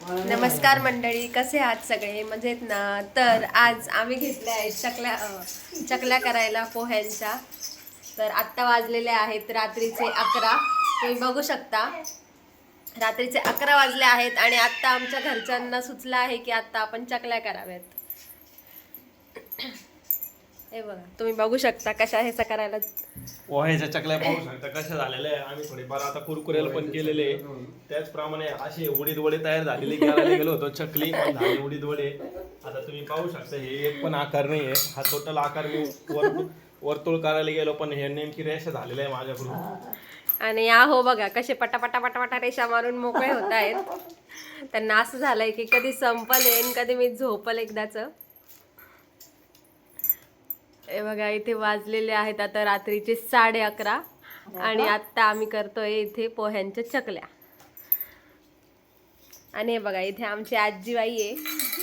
नमस्कार मंडळी, कसे आहात सगळे? मजेत ना? तर आज आम्ही घेतल्या आहेत चकल्या करायला पोह्यांच्या. तर आत्ता वाजलेले आहेत रात्रीचे 11. तुम्ही बघू शकता रात्रीचे 11 वाजले आहेत आणि आत्ता आमच्या घरच्यांना सुचलं आहे की आत्ता आपण चकल्या कराव्यात. हे बघा, तुम्ही बघू शकता कशा हे करायला. पोह्याच्या चकल्या पाहू शकता कशा झालेल्या आहे. आम्ही थोडेफार आता कुरकुरेल पण केलेले. त्याचप्रमाणे असे उडीद वडे तयार झालेले घ्यायला गेलो होतो. चकली पण झाली, उडीद वडे. आता तुम्ही पाहू शकता हे एक पण आकार नाही आहे. हा टोटल आकार मी वर्तुळ करायला गेलो पण हे नेमकी रेषा झालेली आहे माझ्याकडून. आणि हो बघा कसे पटापटा पटापटा रेषा मारून मोकळे होत आहेत. त्यांना असं झालंय की कधी संपल येईन, कधी मी झोपल एकदाच. हे बघा इथे वाजलेले आहेत आता रात्रीचे 11:30 आणि आत्ता आम्ही करतोय इथे पोह्यांच्या चकल्या. आणि हे बघा इथे आमची आजीबाई आहे,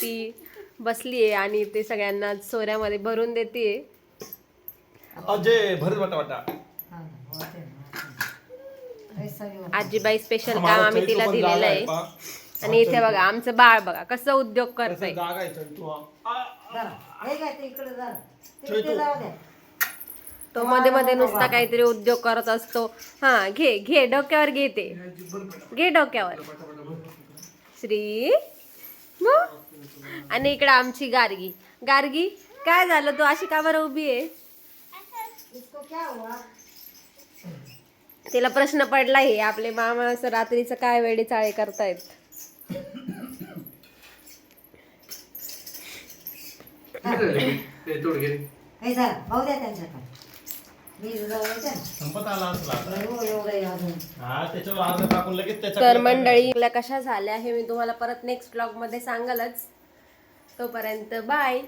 ती बसली आहे आणि ते सगळ्यांना सोऱ्यामध्ये भरून देते. अजय भरत वाटा आजीबाई स्पेशल काम आम्ही तिला दिलेलं आहे. आणि इथे बघा आमचं बाळ बघा कसं उद्योग करतंय. तो मध्ये मध्ये नुसता काहीतरी उद्योग करत असतो. हा घे घे डोक्यावर घे, ते घे डोक्यावर श्री. आणि इकडे आमची गार्गी. गार्गी काय झालं, तू अशी का बरं उभी आहे? तिला प्रश्न पडला आहे आपले मामा असं रात्रीचं काय वेळी चाळे करतायत. तर मंडळी कशा झाल्या हे मी तुम्हाला परत नेक्स्ट ब्लॉग मध्ये सांगालच. तोपर्यंत बाय.